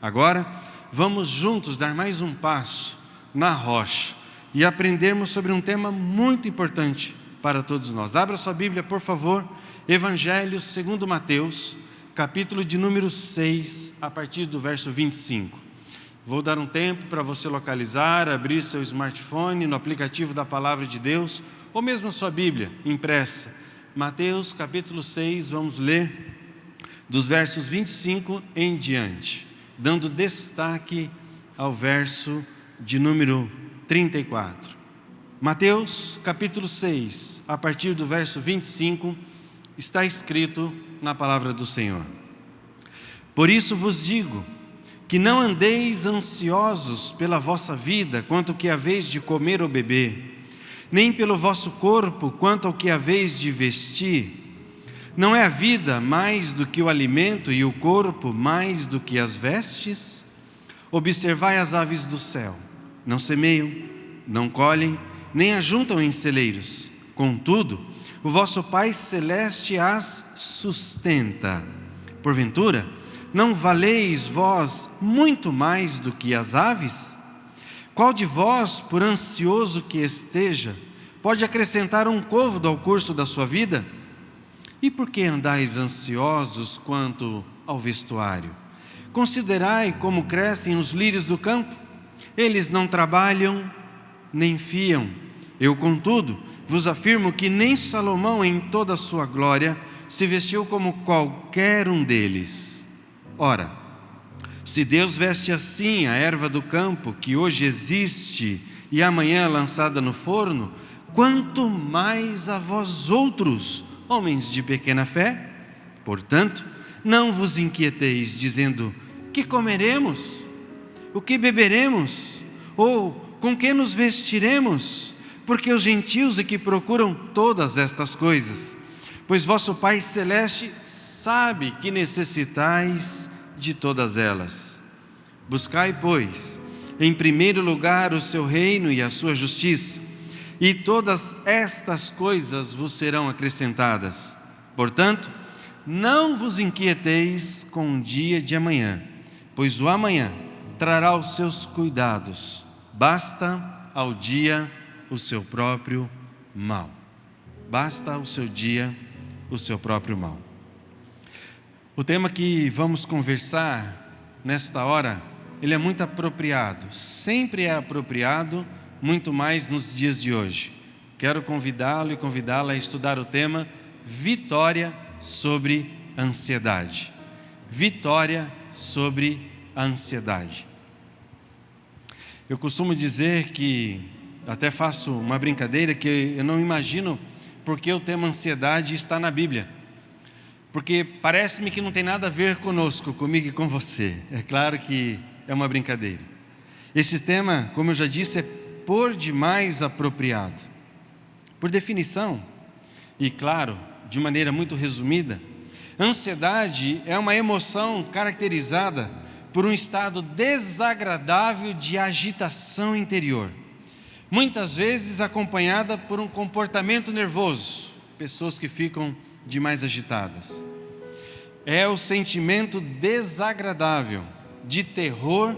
Agora, vamos juntos dar mais um passo na rocha e aprendermos sobre um tema muito importante para todos nós. Abra sua Bíblia, por favor, Evangelho segundo Mateus, capítulo de número 6, a partir do verso 25. Vou dar um tempo para você localizar, abrir seu smartphone no aplicativo da Palavra de Deus, ou mesmo a sua Bíblia impressa. Mateus, capítulo 6, vamos ler dos versos 25 em diante, dando destaque ao verso de número 34. Mateus, capítulo 6, a partir do verso 25, está escrito na palavra do Senhor: Por isso vos digo, que não andeis ansiosos pela vossa vida, quanto ao que haveis de comer ou beber, nem pelo vosso corpo, quanto ao que haveis de vestir. Não é a vida mais do que o alimento e o corpo mais do que as vestes? Observai as aves do céu, não semeiam, não colhem, nem ajuntam em celeiros. Contudo, o vosso Pai Celeste as sustenta. Porventura, não valeis vós muito mais do que as aves? Qual de vós, por ansioso que esteja, pode acrescentar um côvado ao curso da sua vida? E por que andais ansiosos quanto ao vestuário? Considerai como crescem os lírios do campo. Eles não trabalham, nem fiam. Eu, contudo, vos afirmo que nem Salomão, em toda a sua glória, se vestiu como qualquer um deles. Ora, se Deus veste assim a erva do campo, que hoje existe e amanhã é lançada no forno, quanto mais a vós outros, homens de pequena fé? Portanto, não vos inquieteis, dizendo: que comeremos? O que beberemos? Ou com que nos vestiremos? Porque os gentios é que procuram todas estas coisas. Pois vosso Pai Celeste sabe que necessitais de todas elas. Buscai, pois, em primeiro lugar o seu reino e a sua justiça, e todas estas coisas vos serão acrescentadas. Portanto, não vos inquieteis com o dia de amanhã, pois o amanhã trará os seus cuidados. Basta ao dia o seu próprio mal. Basta ao seu dia o seu próprio mal. O tema que vamos conversar nesta hora, ele é muito apropriado, sempre é apropriado, muito mais nos dias de hoje. Quero convidá-lo e convidá-la a estudar o tema Vitória sobre a Ansiedade. Vitória sobre a ansiedade. Eu costumo dizer que, até faço uma brincadeira, que eu não imagino porque o tema ansiedade está na Bíblia. Porque parece-me que não tem nada a ver conosco, comigo e com você. É claro que é uma brincadeira. Esse tema, como eu já disse, é por demais apropriado. Por definição, e claro, de maneira muito resumida, ansiedade é uma emoção caracterizada por um estado desagradável de agitação interior, muitas vezes acompanhada por um comportamento nervoso, pessoas que ficam demais agitadas. É o sentimento desagradável de terror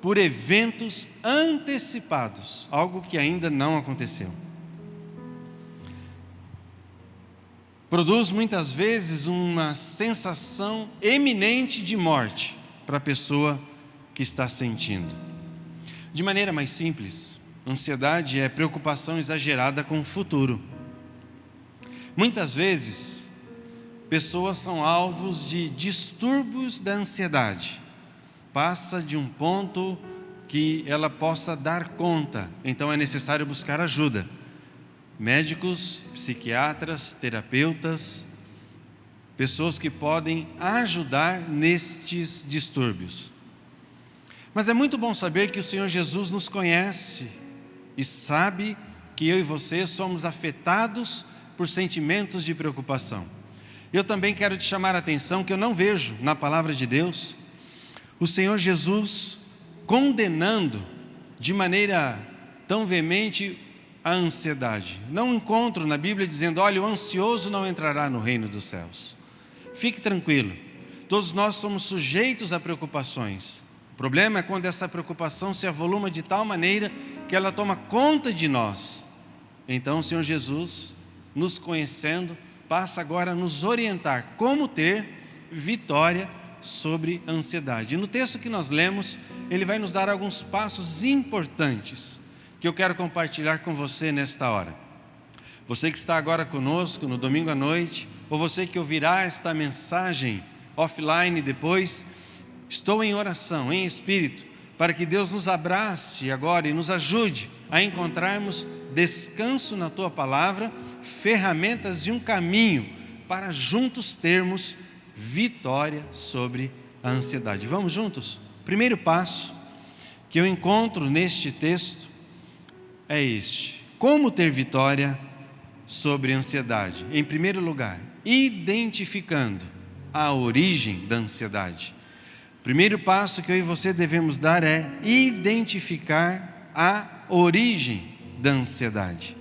por eventos antecipados, algo que ainda não aconteceu. Produz muitas vezes uma sensação eminente de morte para a pessoa que está sentindo. De maneira mais simples, ansiedade é preocupação exagerada com o futuro. Muitas vezes, pessoas são alvos de distúrbios da ansiedade. Passa de um ponto que ela possa dar conta, então é necessário buscar ajuda. Médicos, psiquiatras, terapeutas, pessoas que podem ajudar nestes distúrbios. Mas é muito bom saber que o Senhor Jesus nos conhece e sabe que eu e você somos afetados por sentimentos de preocupação. Eu também quero te chamar a atenção que eu não vejo na palavra de Deus o Senhor Jesus condenando de maneira tão veemente a ansiedade. Não encontro na Bíblia dizendo: olha, o ansioso não entrará no reino dos céus. Fique tranquilo, todos nós somos sujeitos a preocupações. O problema é quando essa preocupação se avoluma de tal maneira que ela toma conta de nós. Então o Senhor Jesus, nos conhecendo, passa agora a nos orientar como ter vitória sobre a ansiedade. E no texto que nós lemos, ele vai nos dar alguns passos importantes que eu quero compartilhar com você nesta hora. Você que está agora conosco no domingo à noite, ou você que ouvirá esta mensagem offline depois, estou em oração, em espírito, para que Deus nos abrace agora e nos ajude a encontrarmos descanso na Tua Palavra, ferramentas e um caminho para juntos termos vitória sobre a ansiedade. Vamos juntos? Primeiro passo que eu encontro neste texto é este: como ter vitória sobre a ansiedade? Em primeiro lugar, identificando a origem da ansiedade. O primeiro passo que eu e você devemos dar é identificar a origem da ansiedade.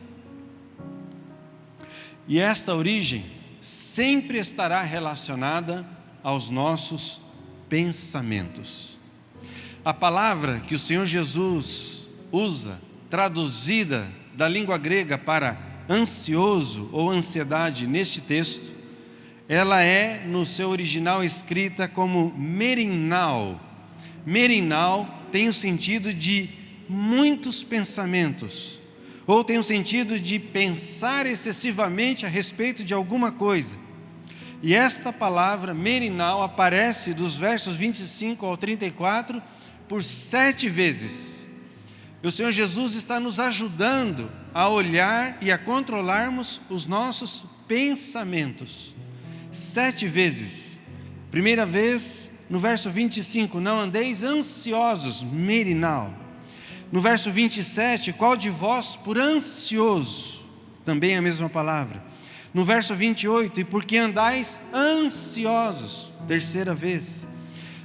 E esta origem sempre estará relacionada aos nossos pensamentos. A palavra que o Senhor Jesus usa, traduzida da língua grega para ansioso ou ansiedade neste texto, ela é no seu original escrita como merinal. Merinal tem o sentido de muitos pensamentos, ou tem o sentido de pensar excessivamente a respeito de alguma coisa. E esta palavra merinal aparece dos versos 25 ao 34 por 7 vezes. E o Senhor Jesus está nos ajudando a olhar e a controlarmos os nossos pensamentos. 7 vezes. Primeira vez, no verso 25, não andeis ansiosos, merinal. No verso 27, qual de vós por ansioso? Também a mesma palavra. No verso 28, e por que andais ansiosos? Terceira vez.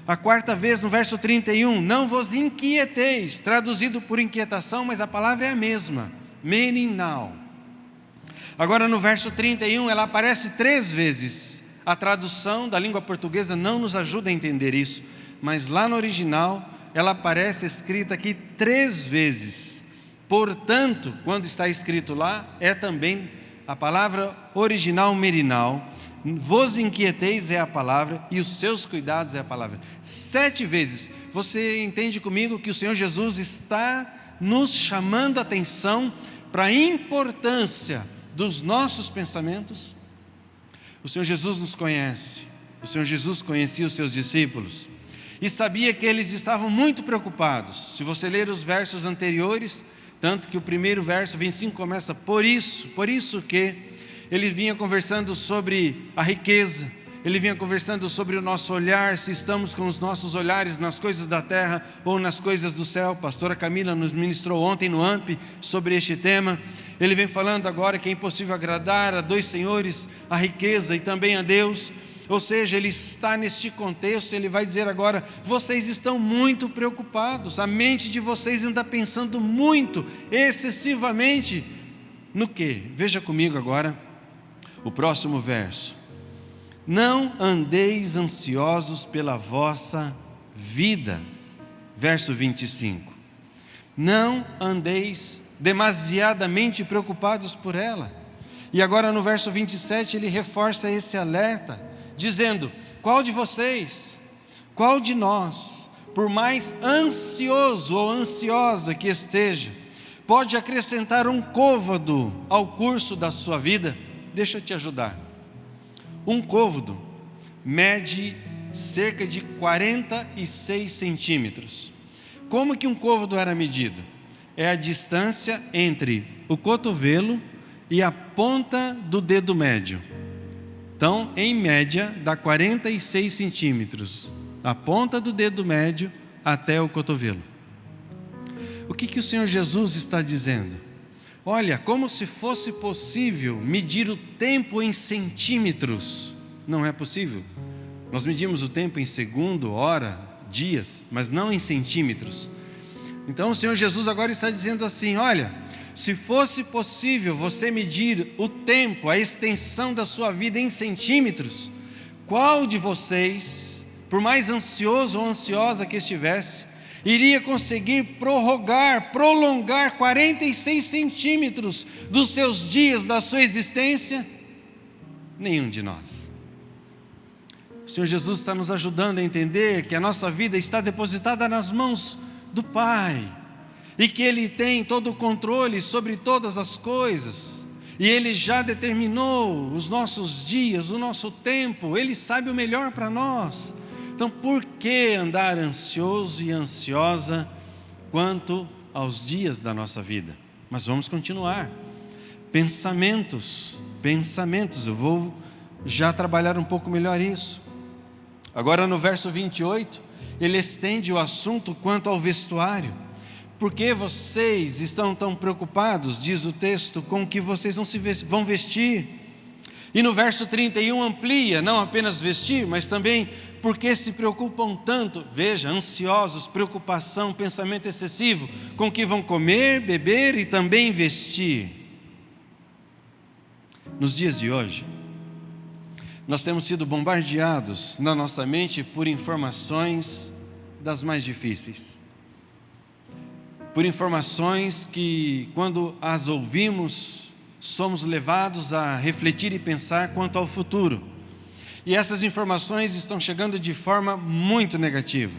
A quarta vez, no verso 31, não vos inquieteis, traduzido por inquietação, mas a palavra é a mesma, merinal. Agora no verso 31, ela aparece 3 vezes. A tradução da língua portuguesa não nos ajuda a entender isso, mas lá no original, ela aparece escrita aqui 3 vezes. Portanto, quando está escrito lá, é também a palavra original merinal. Vos inquieteis é a palavra e os seus cuidados é a palavra. 7 vezes. Você entende comigo que o Senhor Jesus está nos chamando a atenção para a importância dos nossos pensamentos? O Senhor Jesus nos conhece. O Senhor Jesus conhecia os seus discípulos e sabia que eles estavam muito preocupados. Se você ler os versos anteriores, tanto que o primeiro verso 25 começa por isso que ele vinha conversando sobre a riqueza, ele vinha conversando sobre o nosso olhar, se estamos com os nossos olhares nas coisas da terra ou nas coisas do céu. A pastora Camila nos ministrou ontem no AMP sobre este tema. Ele vem falando agora que é impossível agradar a 2 senhores, a riqueza e também a Deus. Ou seja, ele está neste contexto, ele vai dizer agora: vocês estão muito preocupados, a mente de vocês anda pensando muito, excessivamente, no quê? Veja comigo agora o próximo verso. Não andeis ansiosos pela vossa vida. Verso 25. Não andeis demasiadamente preocupados por ela. E agora no verso 27 ele reforça esse alerta, dizendo: qual de vocês, qual de nós, por mais ansioso ou ansiosa que esteja, pode acrescentar um côvado ao curso da sua vida? Deixa eu te ajudar. Um côvado mede cerca de 46 centímetros. Como que um côvado era medido? É a distância entre o cotovelo e a ponta do dedo médio. Então, em média, dá 46 centímetros, da ponta do dedo médio até o cotovelo. O que o Senhor Jesus está dizendo? Olha, como se fosse possível medir o tempo em centímetros. Não é possível. Nós medimos o tempo em segundo, hora, dias, mas não em centímetros. Então o Senhor Jesus agora está dizendo assim: olha, se fosse possível você medir o tempo, a extensão da sua vida em centímetros, qual de vocês por mais ansioso ou ansiosa que estivesse, iria conseguir prolongar 46 centímetros dos seus dias, da sua existência? Nenhum de nós. O Senhor Jesus está nos ajudando a entender que a nossa vida está depositada nas mãos do Pai, e que Ele tem todo o controle sobre todas as coisas, e Ele já determinou os nossos dias, o nosso tempo, Ele sabe o melhor para nós. Então, por que andar ansioso e ansiosa quanto aos dias da nossa vida? Mas vamos continuar. Pensamentos, eu vou já trabalhar um pouco melhor isso. Agora no verso 28, ele estende o assunto quanto ao vestuário. Por que vocês estão tão preocupados, diz o texto, com o que vocês vão vestir? E no verso 31 amplia, não apenas vestir, mas também porque se preocupam tanto, veja, ansiosos, preocupação, pensamento excessivo, com o que vão comer, beber e também vestir. Nos dias de hoje, nós temos sido bombardeados na nossa mente por informações das mais difíceis. Por informações que, quando as ouvimos, somos levados a refletir e pensar quanto ao futuro. E essas informações estão chegando de forma muito negativa.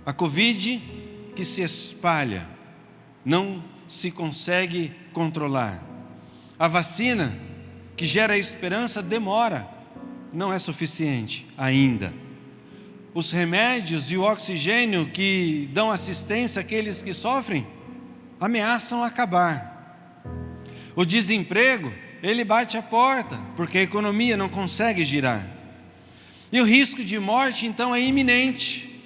A Covid que se espalha, não se consegue controlar. A vacina que gera esperança demora, não é suficiente ainda. Os remédios e o oxigênio que dão assistência àqueles que sofrem ameaçam acabar. O desemprego, ele bate a porta, porque a economia não consegue girar. E o risco de morte, então, é iminente.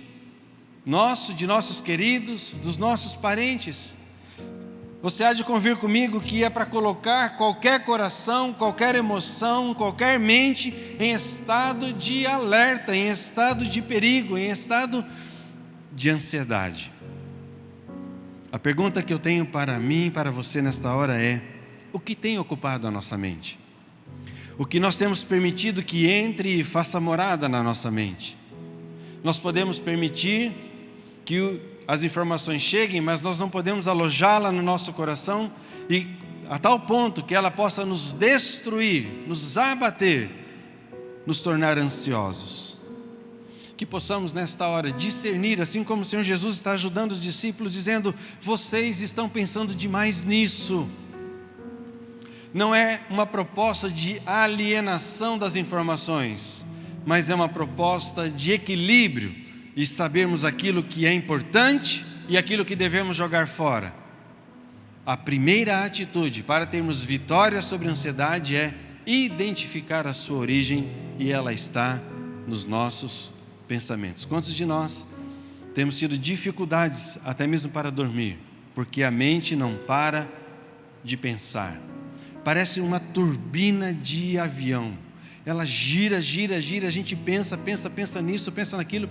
De nossos queridos, dos nossos parentes. Você há de convir comigo que é para colocar qualquer coração, qualquer emoção, qualquer mente em estado de alerta, em estado de perigo, em estado de ansiedade. A pergunta que eu tenho para mim e para você nesta hora é: o que tem ocupado a nossa mente? O que nós temos permitido que entre e faça morada na nossa mente? Nós podemos permitir que as informações cheguem, mas nós não podemos alojá-la no nosso coração e a tal ponto que ela possa nos destruir, nos abater, nos tornar ansiosos. Que possamos nesta hora discernir, assim como o Senhor Jesus está ajudando os discípulos, dizendo: vocês estão pensando demais nisso. Não é uma proposta de alienação das informações, mas é uma proposta de equilíbrio, e sabermos aquilo que é importante e aquilo que devemos jogar fora. A primeira atitude para termos vitória sobre a ansiedade é identificar a sua origem, e ela está nos nossos pensamentos. Quantos de nós temos tido dificuldades até mesmo para dormir, porque a mente não para de pensar? Parece uma turbina de avião. Ela gira, a gente pensa nisso, pensa naquilo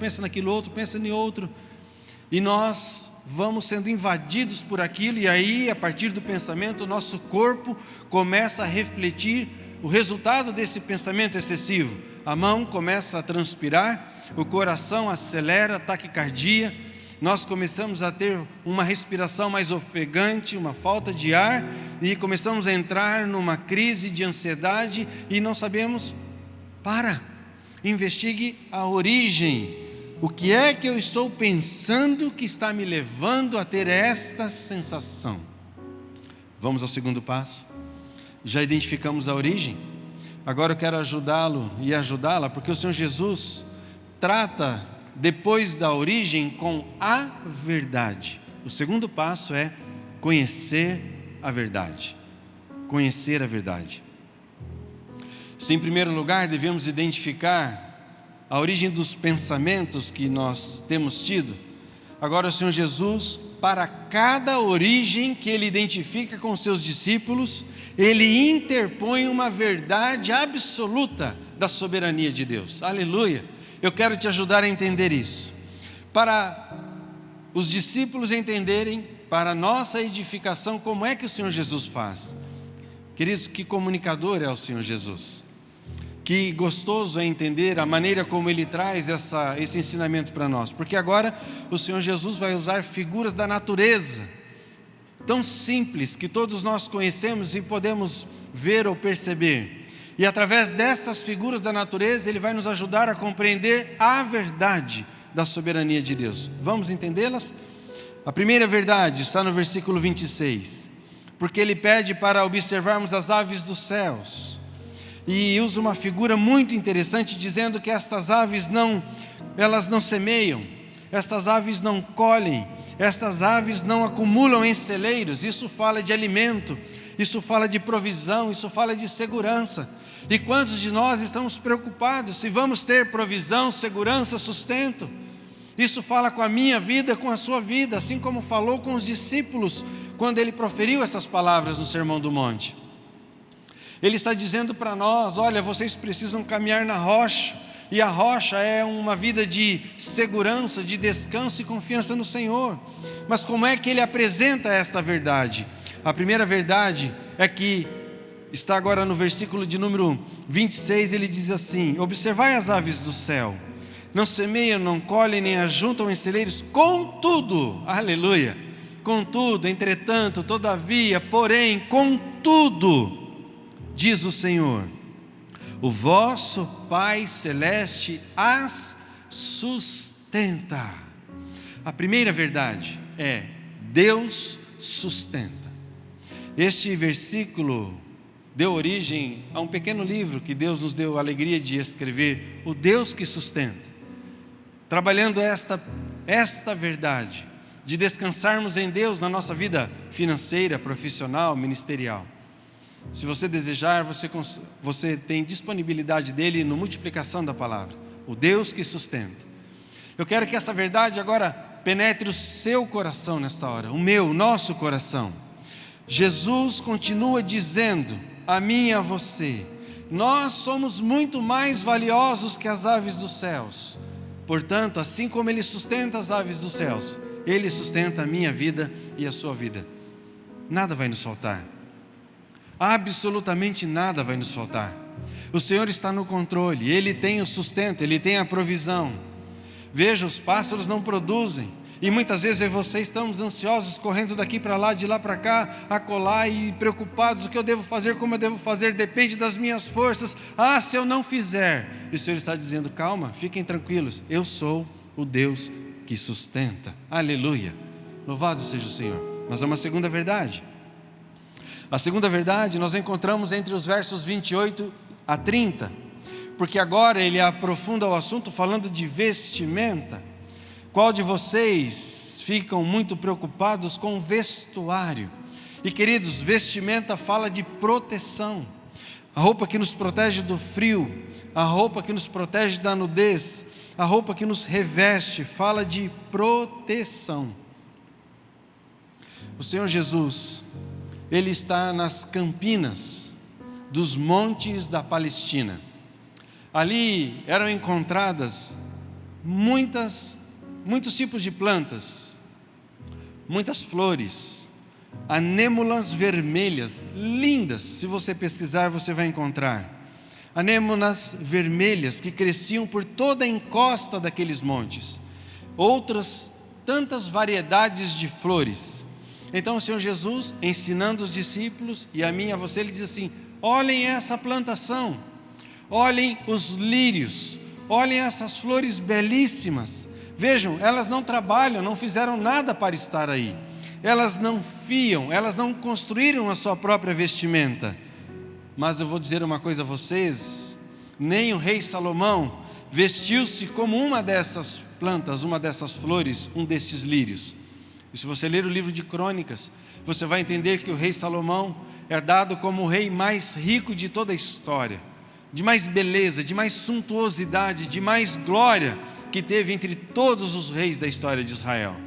outro, pensa em outro. E nós vamos sendo invadidos por aquilo, e aí, a partir do pensamento, o nosso corpo começa a refletir o resultado desse pensamento excessivo. A mão começa a transpirar, o coração acelera, taquicardia, nós começamos a ter uma respiração mais ofegante, uma falta de ar, e começamos a entrar numa crise de ansiedade e não sabemos. Investigue a origem. O que é que eu estou pensando que está me levando a ter esta sensação? Vamos ao segundo passo. Já identificamos a origem. Agora eu quero ajudá-lo e ajudá-la, porque o Senhor Jesus trata depois da origem com a verdade. O segundo passo é conhecer a verdade. Conhecer a verdade. Se em primeiro lugar devemos identificar a origem dos pensamentos que nós temos tido, agora o Senhor Jesus, para cada origem que Ele identifica com os seus discípulos, Ele interpõe uma verdade absoluta da soberania de Deus. Aleluia! Eu quero te ajudar a entender isso. Para os discípulos entenderem, para a nossa edificação, como é que o Senhor Jesus faz. Queridos, que comunicador é o Senhor Jesus? que gostoso é entender a maneira como ele traz esse ensinamento para nós, porque agora o Senhor Jesus vai usar figuras da natureza, tão simples que todos nós conhecemos e podemos ver ou perceber, e através dessas figuras da natureza ele vai nos ajudar a compreender a verdade da soberania de Deus. Vamos entendê-las? A primeira verdade está no versículo 26, porque ele pede para observarmos as aves dos céus, e usa uma figura muito interessante, dizendo que estas aves elas não semeiam, estas aves não colhem, estas aves não acumulam em celeiros. Isso fala de alimento, isso fala de provisão, isso fala de segurança. E quantos de nós estamos preocupados se vamos ter provisão, segurança, sustento? Isso fala com a minha vida, com a sua vida, assim como falou com os discípulos quando ele proferiu essas palavras no Sermão do Monte. Ele está dizendo para nós: olha, vocês precisam caminhar na rocha, e a rocha é uma vida de segurança, de descanso e confiança no Senhor. Mas como é que ele apresenta esta verdade? A primeira verdade é que está agora no versículo de número 26, ele diz assim: observai as aves do céu, não semeiam, não colhem, nem ajuntam em celeiros, contudo, aleluia, contudo, entretanto, todavia, porém, contudo, diz o Senhor, o vosso Pai Celeste as sustenta. A primeira verdade é: Deus sustenta. Este versículo deu origem a um pequeno livro que Deus nos deu a alegria de escrever, O Deus que Sustenta, trabalhando esta verdade, de descansarmos em Deus na nossa vida financeira, profissional, ministerial. Se você desejar, você tem disponibilidade dele no Multiplicação da Palavra, o Deus que sustenta. Eu quero que essa verdade agora penetre o seu coração nesta hora, o meu, o nosso coração. Jesus continua dizendo a mim e a você: nós somos muito mais valiosos que as aves dos céus. Portanto, assim como ele sustenta as aves dos céus, ele sustenta a minha vida e a sua vida. Nada vai nos faltar. Absolutamente nada vai nos faltar. O Senhor está no controle, Ele tem o sustento, Ele tem a provisão. Veja, os pássaros não produzem, e muitas vezes eu e você estamos ansiosos, correndo daqui para lá, de lá para cá, acolá, e preocupados: o que eu devo fazer, como eu devo fazer, depende das minhas forças. Se eu não fizer. E o Senhor está dizendo: calma, fiquem tranquilos, eu sou o Deus que sustenta. Aleluia, louvado seja o Senhor. Mas há uma segunda verdade. A segunda verdade nós encontramos entre os versos 28 a 30, porque agora ele aprofunda o assunto falando de vestimenta. Qual de vocês ficam muito preocupados com vestuário? E queridos, vestimenta fala de proteção. A roupa que nos protege do frio, a roupa que nos protege da nudez, a roupa que nos reveste, fala de proteção. O Senhor Jesus, Ele está nas campinas dos montes da Palestina. Ali eram encontradas muitos tipos de plantas, muitas flores, anêmonas vermelhas, lindas. Se você pesquisar, você vai encontrar anêmonas vermelhas que cresciam por toda a encosta daqueles montes. Outras tantas variedades de flores. Então o Senhor Jesus, ensinando os discípulos, e a mim e a você, Ele diz assim: olhem essa plantação, olhem os lírios, olhem essas flores belíssimas. Vejam, elas não trabalham, não fizeram nada para estar aí. Elas não fiam, elas não construíram a sua própria vestimenta. Mas eu vou dizer uma coisa a vocês: nem o rei Salomão vestiu-se como uma dessas plantas, uma dessas flores, um destes lírios. E se você ler o livro de Crônicas, você vai entender que o rei Salomão é dado como o rei mais rico de toda a história, de mais beleza, de mais suntuosidade, de mais glória que teve entre todos os reis da história de Israel.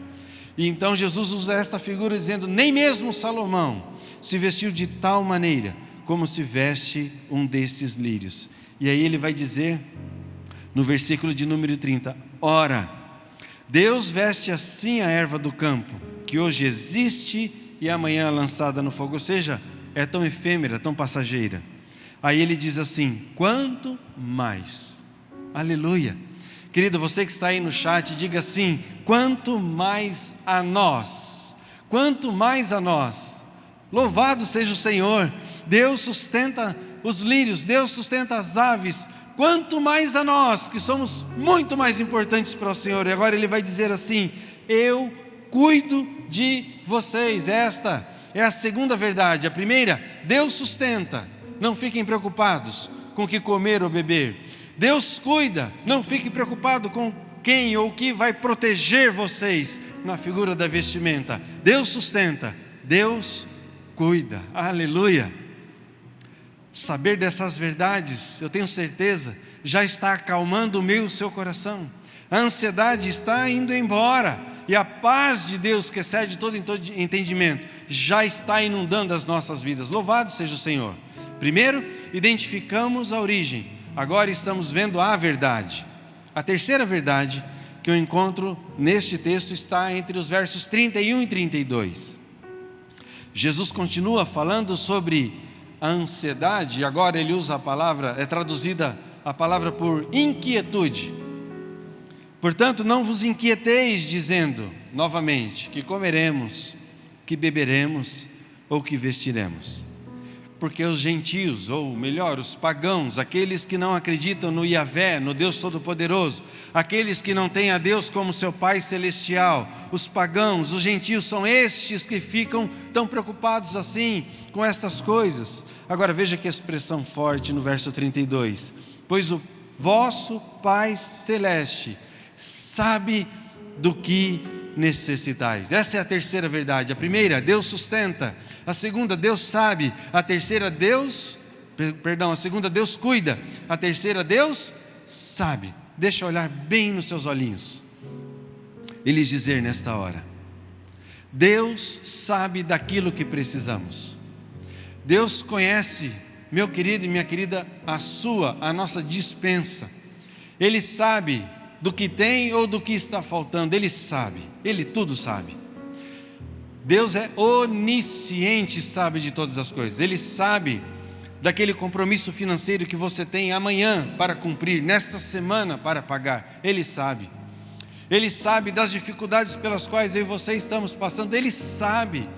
E então Jesus usa esta figura dizendo: nem mesmo Salomão se vestiu de tal maneira como se veste um desses lírios. E aí ele vai dizer no versículo de número 30: ora, Deus veste assim a erva do campo, que hoje existe e amanhã é lançada no fogo. Ou seja, é tão efêmera, tão passageira. Aí ele diz assim: quanto mais. Aleluia. Querido, você que está aí no chat, diga assim: quanto mais a nós. Quanto mais a nós. Louvado seja o Senhor. Deus sustenta os lírios, Deus sustenta as aves. Quanto mais a nós, que somos muito mais importantes para o Senhor. E agora ele vai dizer assim: eu cuido de vocês. Esta é a segunda verdade. A primeira: Deus sustenta, não fiquem preocupados com o que comer ou beber. Deus cuida, não fiquem preocupados com quem ou o que vai proteger vocês na figura da vestimenta. Deus sustenta, Deus cuida. Aleluia. Saber dessas verdades, eu tenho certeza, já está acalmando o meu e o seu coração. A ansiedade está indo embora, e a paz de Deus, que excede todo entendimento, já está inundando as nossas vidas. Louvado seja o Senhor. Primeiro, identificamos a origem, agora estamos vendo a verdade. A terceira verdade que eu encontro neste texto está entre os versos 31 e 32. Jesus continua falando sobre a ansiedade, e agora ele usa a palavra, é traduzida a palavra por inquietude. Portanto, não vos inquieteis dizendo, novamente, que comeremos, que beberemos ou que vestiremos. Porque os gentios, ou melhor, os pagãos, aqueles que não acreditam no Yahvé, no Deus Todo-Poderoso, aqueles que não têm a Deus como seu Pai Celestial, os pagãos, os gentios, são estes que ficam tão preocupados assim com estas coisas. Agora veja que expressão forte no verso 32. Pois o vosso Pai Celeste sabe do que necessitais. Essa é a terceira verdade. A primeira, Deus sustenta. A segunda, Deus sabe. A terceira, a segunda, Deus cuida. A terceira, Deus sabe. Deixa eu olhar bem nos seus olhinhos e lhes dizer nesta hora: Deus sabe daquilo que precisamos. Deus conhece, meu querido e minha querida, a nossa despensa. Ele sabe do que tem ou do que está faltando. Ele sabe, Ele tudo sabe. Deus é onisciente, sabe de todas as coisas. Ele sabe daquele compromisso financeiro que você tem amanhã para cumprir, nesta semana para pagar. Ele sabe. Ele sabe das dificuldades pelas quais eu e você estamos passando. Ele sabe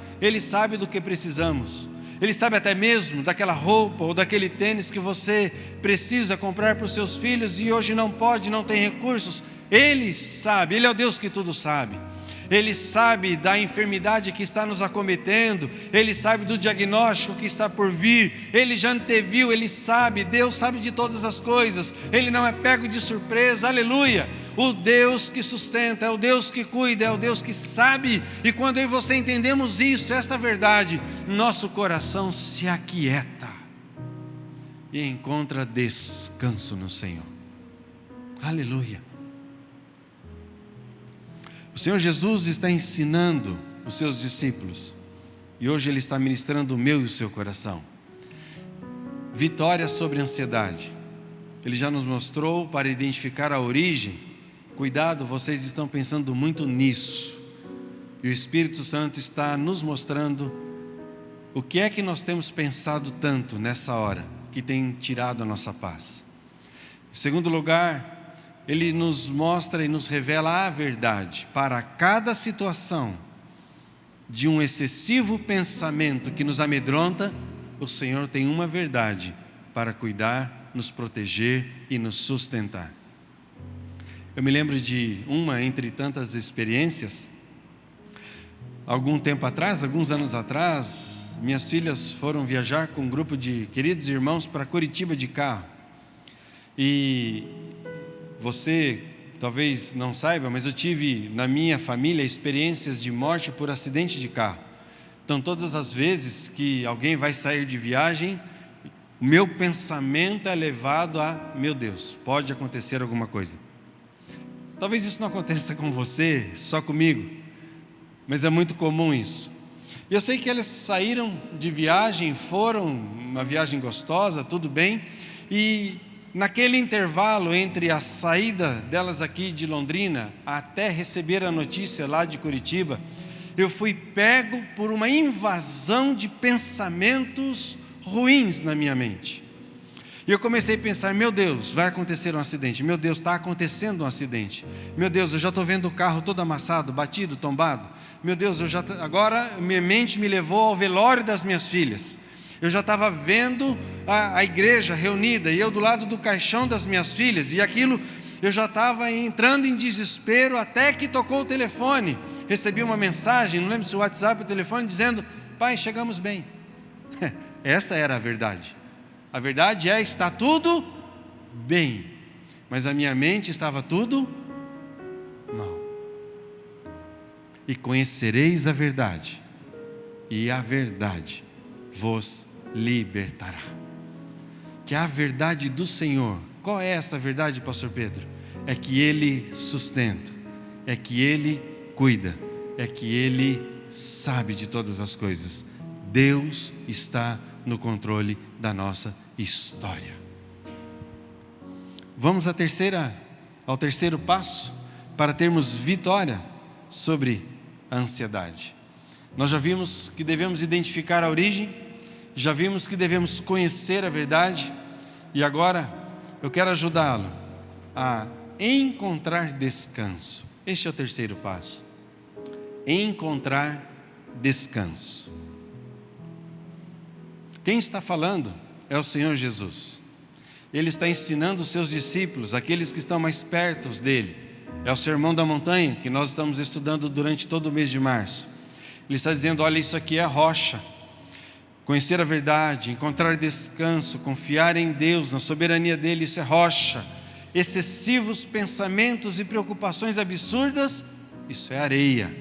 do que precisamos. Ele sabe até mesmo daquela roupa ou daquele tênis que você precisa comprar para os seus filhos e hoje não pode, não tem recursos. Ele sabe, Ele é o Deus que tudo sabe. Ele sabe da enfermidade que está nos acometendo. Ele sabe do diagnóstico que está por vir. Ele já anteviu, Ele sabe. Deus sabe de todas as coisas. Ele não é pego de surpresa, aleluia. O Deus que sustenta, é o Deus que cuida, é o Deus que sabe. E quando eu e você entendemos isso, esta verdade, nosso coração se aquieta e encontra descanso no Senhor. Aleluia. O Senhor Jesus está ensinando os seus discípulos, e hoje Ele está ministrando o meu e o seu coração. Vitória sobre a ansiedade. Ele já nos mostrou para identificar a origem. Cuidado, vocês estão pensando muito nisso. E o Espírito Santo está nos mostrando o que é que nós temos pensado tanto nessa hora, que tem tirado a nossa paz. Em segundo lugar, Ele nos mostra e nos revela a verdade. Para cada situação de um excessivo pensamento que nos amedronta, o Senhor tem uma verdade para cuidar, nos proteger e nos sustentar. Eu me lembro de uma entre tantas experiências. Alguns anos atrás, minhas filhas foram viajar com um grupo de queridos irmãos para Curitiba de carro. E você talvez não saiba, mas eu tive na minha família experiências de morte por acidente de carro. Então, todas as vezes que alguém vai sair de viagem, o meu pensamento é levado a: meu Deus, pode acontecer alguma coisa. Talvez isso não aconteça com você, só comigo, mas é muito comum isso. Eu sei que elas saíram de viagem, foram uma viagem gostosa, tudo bem, e naquele intervalo entre a saída delas aqui de Londrina até receber a notícia lá de Curitiba, eu fui pego por uma invasão de pensamentos ruins na minha mente. E eu comecei a pensar, meu Deus, vai acontecer um acidente. Meu Deus, está acontecendo um acidente. Meu Deus, eu já estou vendo o carro todo amassado, batido, tombado. Meu Deus, agora minha mente me levou ao velório das minhas filhas. Eu já estava vendo a igreja reunida e eu do lado do caixão das minhas filhas. E aquilo, eu já estava entrando em desespero até que tocou o telefone. Recebi uma mensagem, não lembro se o WhatsApp ou o telefone, dizendo, pai, chegamos bem. Essa era a verdade. A verdade é, está tudo bem, mas a minha mente estava tudo mal. E conhecereis a verdade, e a verdade vos libertará. Que a verdade do Senhor, qual é essa verdade, pastor Pedro? É que Ele sustenta, é que Ele cuida, é que Ele sabe de todas as coisas. Deus está no controle da nossa história. Vamos ao terceiro passo para termos vitória sobre a ansiedade. Nós já vimos que devemos identificar a origem, já vimos que devemos conhecer a verdade, e agora eu quero ajudá-lo a encontrar descanso. Este é o terceiro passo. Encontrar descanso. Quem está falando é o Senhor Jesus. Ele está ensinando os seus discípulos, aqueles que estão mais perto dele. É o Sermão da Montanha que nós estamos estudando durante todo o mês de março. Ele está dizendo, olha, isso aqui é a rocha. Conhecer a verdade, encontrar descanso, confiar em Deus, na soberania dele, isso é rocha. Excessivos pensamentos e preocupações absurdas, isso é areia.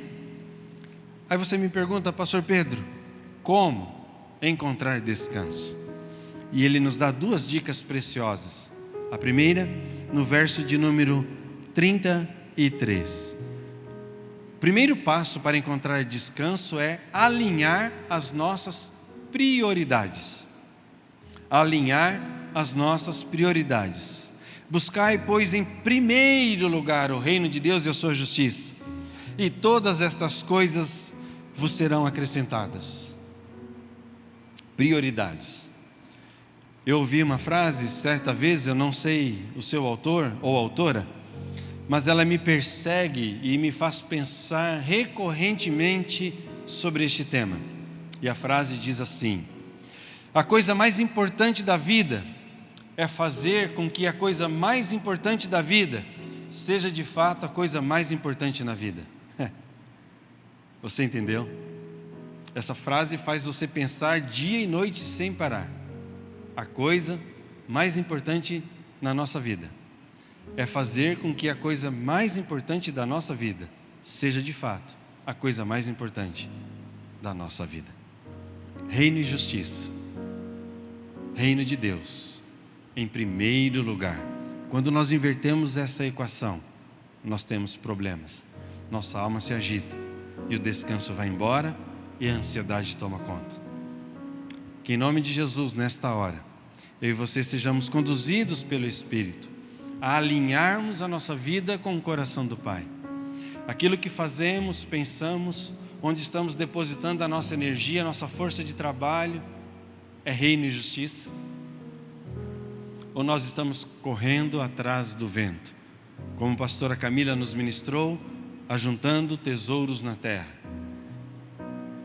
Aí você me pergunta, pastor Pedro, como encontrar descanso? E ele nos dá duas dicas preciosas. A primeira, no verso de número 33. O primeiro passo para encontrar descanso é alinhar as nossas prioridades. Alinhar as nossas prioridades. Buscai, pois, em primeiro lugar o reino de Deus e a sua justiça, e todas estas coisas vos serão acrescentadas. Prioridades. Eu ouvi uma frase certa vez, eu não sei o seu autor ou autora, mas ela me persegue e me faz pensar recorrentemente sobre este tema. E a frase diz assim: a coisa mais importante da vida é fazer com que a coisa mais importante da vida seja de fato a coisa mais importante na vida. Você entendeu? Essa frase faz você pensar dia e noite sem parar. A coisa mais importante na nossa vida é fazer com que a coisa mais importante da nossa vida seja de fato a coisa mais importante da nossa vida. Reino e justiça, reino de Deus em primeiro lugar. Quando nós invertemos essa equação, nós temos problemas, nossa alma se agita e o descanso vai embora e a ansiedade toma conta. Que em nome de Jesus, nesta hora, eu e você sejamos conduzidos pelo Espírito a alinharmos a nossa vida com o coração do Pai. Aquilo que fazemos, pensamos, onde estamos depositando a nossa energia, a nossa força de trabalho, é reino e justiça? Ou nós estamos correndo atrás do vento, como a pastora Camila nos ministrou, ajuntando tesouros na terra?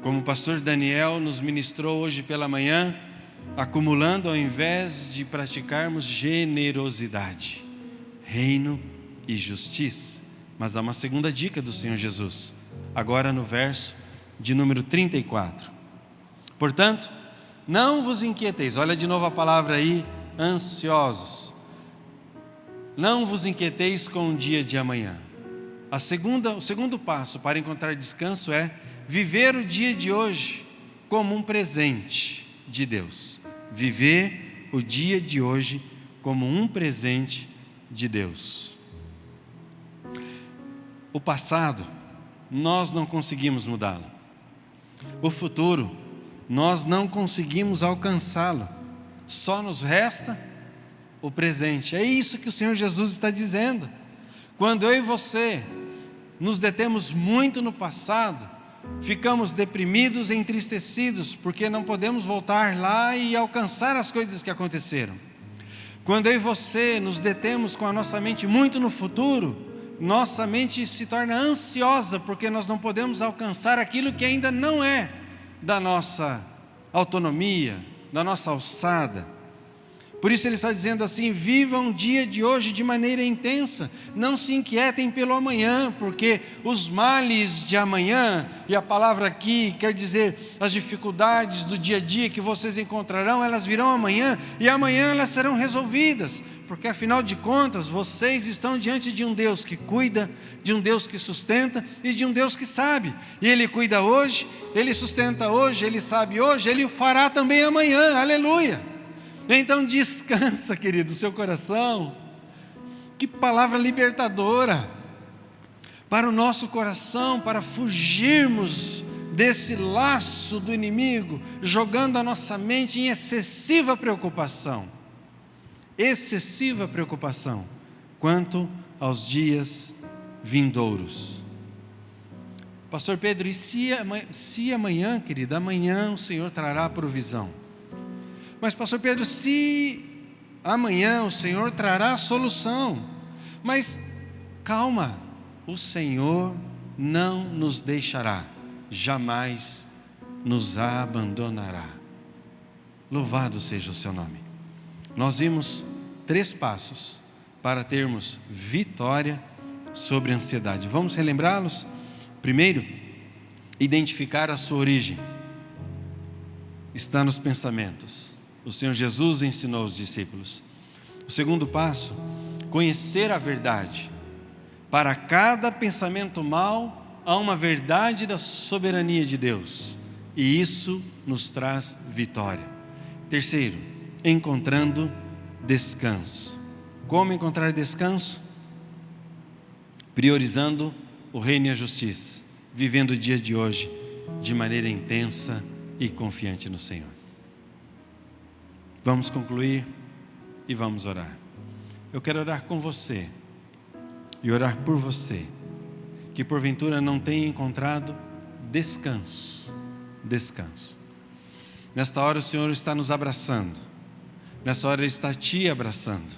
Como o pastor Daniel nos ministrou hoje pela manhã, acumulando ao invés de praticarmos generosidade, reino e justiça. Mas há uma segunda dica do Senhor Jesus, agora no verso de número 34. Portanto, não vos inquieteis, olha de novo a palavra aí, ansiosos. Não vos inquieteis com o dia de amanhã. O segundo passo para encontrar descanso é viver o dia de hoje como um presente de Deus. Viver o dia de hoje como um presente de Deus. O passado, nós não conseguimos mudá-lo. O futuro, nós não conseguimos alcançá-lo. Só nos resta o presente. É isso que o Senhor Jesus está dizendo. Quando eu e você nos detemos muito no passado, ficamos deprimidos e entristecidos, porque não podemos voltar lá e alcançar as coisas que aconteceram. Quando eu e você nos detemos com a nossa mente muito no futuro, nossa mente se torna ansiosa, porque nós não podemos alcançar aquilo que ainda não é da nossa autonomia, da nossa alçada. Por isso ele está dizendo assim: vivam o dia de hoje de maneira intensa, não se inquietem pelo amanhã, porque os males de amanhã, e a palavra aqui quer dizer as dificuldades do dia a dia que vocês encontrarão, elas virão amanhã, e amanhã elas serão resolvidas, porque afinal de contas vocês estão diante de um Deus que cuida, de um Deus que sustenta e de um Deus que sabe, e Ele cuida hoje, Ele sustenta hoje, Ele sabe hoje, Ele o fará também amanhã, aleluia. Então descansa, querido, o seu coração. Que palavra libertadora para o nosso coração, para fugirmos desse laço do inimigo, jogando a nossa mente em excessiva preocupação quanto aos dias vindouros. Pastor Pedro, e se amanhã, querida, amanhã o Senhor trará provisão? Mas pastor Pedro, se amanhã o Senhor trará a solução, mas calma, o Senhor não nos deixará, jamais nos abandonará. Louvado seja o seu nome. Nós vimos 3 passos para termos vitória sobre a ansiedade. Vamos relembrá-los? Primeiro, identificar a sua origem. Está nos pensamentos. O Senhor Jesus ensinou aos discípulos. O segundo passo, conhecer a verdade. Para cada pensamento mau, há uma verdade da soberania de Deus. E isso nos traz vitória. Terceiro, encontrando descanso. Como encontrar descanso? Priorizando o reino e a justiça. Vivendo o dia de hoje de maneira intensa e confiante no Senhor. Vamos concluir e vamos orar. Eu quero orar com você e orar por você, que porventura não tenha encontrado descanso. Nesta hora o Senhor está nos abraçando, nessa hora Ele está te abraçando.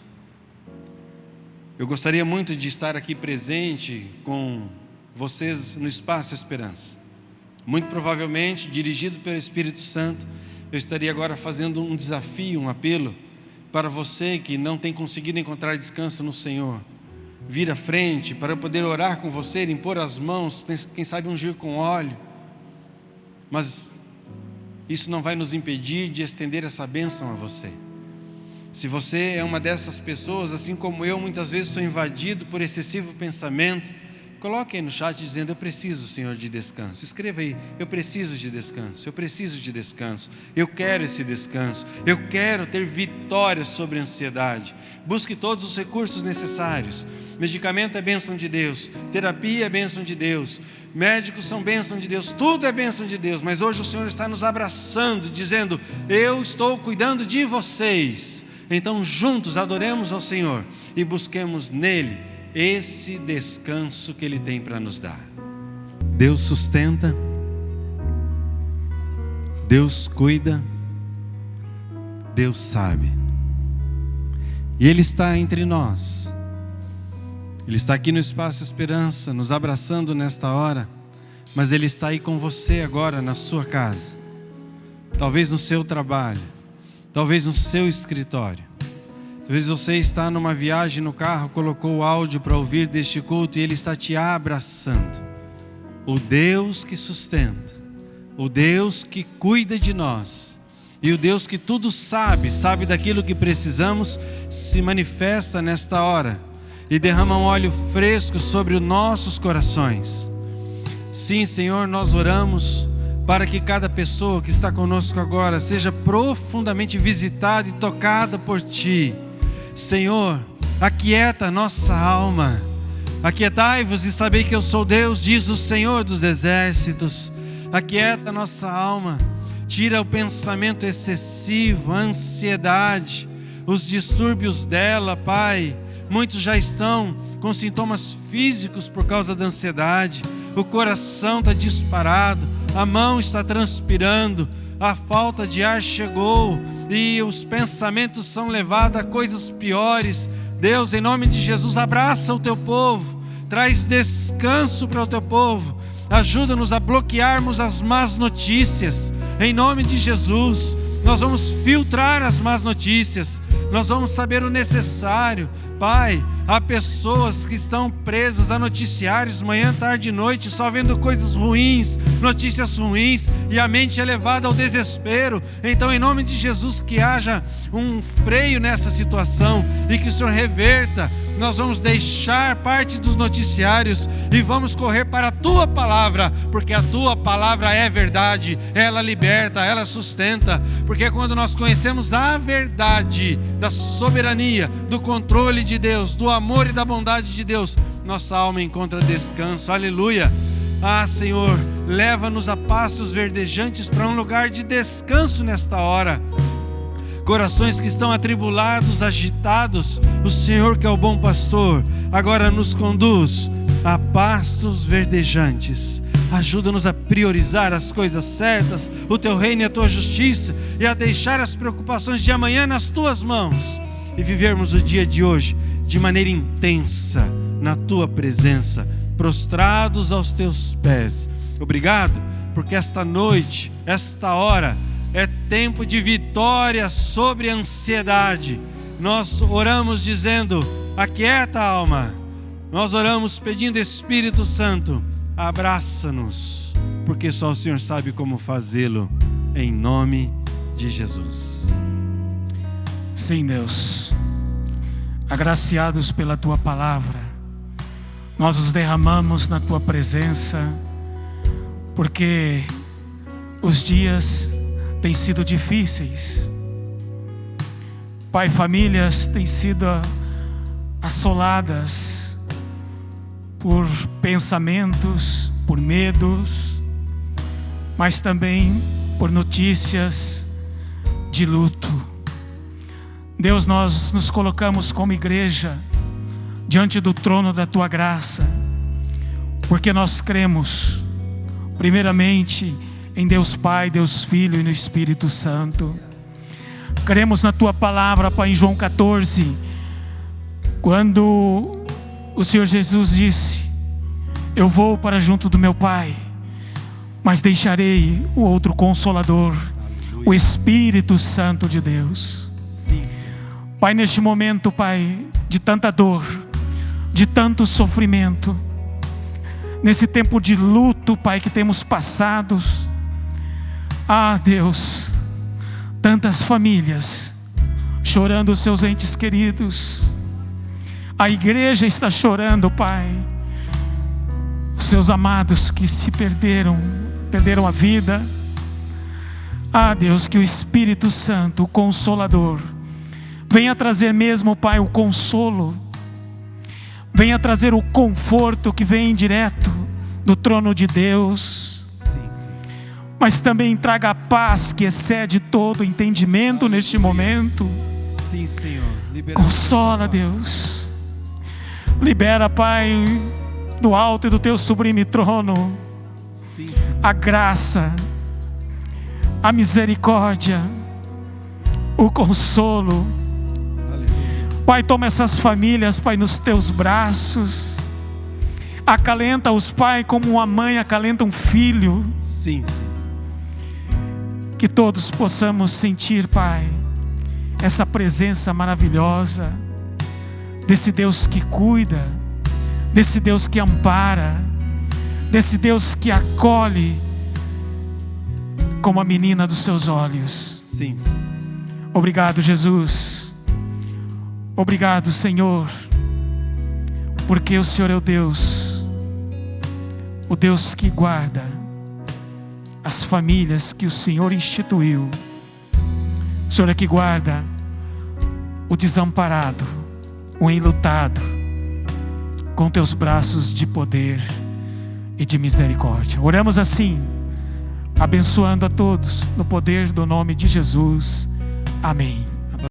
Eu gostaria muito de estar aqui presente com vocês no Espaço Esperança. Muito provavelmente, dirigido pelo Espírito Santo, eu estaria agora fazendo um desafio, um apelo para você que não tem conseguido encontrar descanso no Senhor. Vir à frente para eu poder orar com você, impor as mãos, quem sabe ungir com óleo. Mas isso não vai nos impedir de estender essa bênção a você. Se você é uma dessas pessoas, assim como eu, muitas vezes sou invadido por excessivo pensamento, coloque aí no chat dizendo: eu preciso, Senhor, de descanso. Escreva aí: eu preciso de descanso, eu preciso de descanso, eu quero esse descanso, eu quero ter vitória sobre a ansiedade. Busque todos os recursos necessários. Medicamento é bênção de Deus, terapia é bênção de Deus, médicos são bênção de Deus, tudo é bênção de Deus. Mas hoje o Senhor está nos abraçando, dizendo: eu estou cuidando de vocês. Então juntos adoremos ao Senhor e busquemos nele esse descanso que Ele tem para nos dar. Deus sustenta, Deus cuida, Deus sabe. E Ele está entre nós. Ele está aqui no Espaço Esperança, nos abraçando nesta hora, mas Ele está aí com você agora na sua casa, talvez no seu trabalho, talvez no seu escritório. Talvez você está numa viagem no carro, colocou o áudio para ouvir deste culto e Ele está te abraçando. O Deus que sustenta, o Deus que cuida de nós e o Deus que tudo sabe daquilo que precisamos, se manifesta nesta hora e derrama um óleo fresco sobre os nossos corações. Sim, Senhor, nós oramos para que cada pessoa que está conosco agora seja profundamente visitada e tocada por Ti. Senhor, aquieta a nossa alma. Aquietai-vos e sabei que eu sou Deus, diz o Senhor dos exércitos. Aquieta a nossa alma. Tira o pensamento excessivo, a ansiedade, os distúrbios dela, Pai. Muitos já estão com sintomas físicos por causa da ansiedade. O coração está disparado, a mão está transpirando, a falta de ar chegou e os pensamentos são levados a coisas piores. Deus, em nome de Jesus, abraça o teu povo, traz descanso para o teu povo, ajuda-nos a bloquearmos as más notícias, em nome de Jesus. Nós vamos filtrar as más notícias, nós vamos saber o necessário. Pai, há pessoas que estão presas a noticiários manhã, tarde e noite, só vendo coisas ruins, notícias ruins, e a mente é levada ao desespero. Então, em nome de Jesus, que haja um freio nessa situação e que o Senhor reverta. Nós vamos deixar parte dos noticiários e vamos correr para a Tua Palavra, porque a Tua Palavra é verdade, ela liberta, ela sustenta, porque quando nós conhecemos a verdade da soberania, do controle de Deus, do amor e da bondade de Deus, nossa alma encontra descanso. Aleluia! Ah, Senhor, leva-nos a pastos verdejantes para um lugar de descanso nesta hora. Corações que estão atribulados, agitados, o Senhor, que é o bom pastor, agora nos conduz a pastos verdejantes. Ajuda-nos a priorizar as coisas certas, o Teu reino e a Tua justiça, e a deixar as preocupações de amanhã nas Tuas mãos, e vivermos o dia de hoje de maneira intensa, na Tua presença, prostrados aos Teus pés. Obrigado, porque esta noite, esta hora, é tempo de vitória sobre a ansiedade. Nós oramos dizendo: aquieta a alma. Nós oramos pedindo: Espírito Santo, abraça-nos, porque só o Senhor sabe como fazê-lo, em nome de Jesus. Sim, Deus, agraciados pela Tua palavra, nós os derramamos na Tua presença, porque os dias têm sido difíceis. Pai, famílias têm sido assoladas por pensamentos, por medos, mas também por notícias de luto. Deus, nós nos colocamos como igreja diante do trono da Tua graça, porque nós cremos primeiramente em Deus Pai, Deus Filho e no Espírito Santo. Cremos na Tua palavra, Pai, em João 14, quando o Senhor Jesus disse: eu vou para junto do meu Pai, mas deixarei o outro Consolador, o Espírito Santo de Deus. Pai, neste momento, Pai, de tanta dor, de tanto sofrimento, nesse tempo de luto, Pai, que temos passado, ah, Deus, tantas famílias chorando os seus entes queridos. A igreja está chorando, Pai, os seus amados que se perderam a vida. Ah, Deus, que o Espírito Santo, o Consolador, venha trazer mesmo, Pai, o consolo, venha trazer o conforto que vem direto do trono de Deus. Mas também traga a paz que excede todo entendimento neste momento. Sim, Senhor. Consola, Deus. Libera, Pai, do alto e do Teu sublime trono, Sim, a graça, a misericórdia, o consolo. Aleluia. Pai, toma essas famílias, Pai, nos Teus braços. Acalenta-os, Pai, como uma mãe acalenta um filho. Sim, sim. Que todos possamos sentir, Pai, essa presença maravilhosa desse Deus que cuida, desse Deus que ampara, desse Deus que acolhe como a menina dos Seus olhos. Sim, sim. Obrigado, Jesus. Obrigado, Senhor, porque o Senhor é o Deus que guarda as famílias que o Senhor instituiu. O Senhor é que guarda o desamparado, o enlutado, com Teus braços de poder e de misericórdia. Oramos assim, abençoando a todos no poder do nome de Jesus. Amém.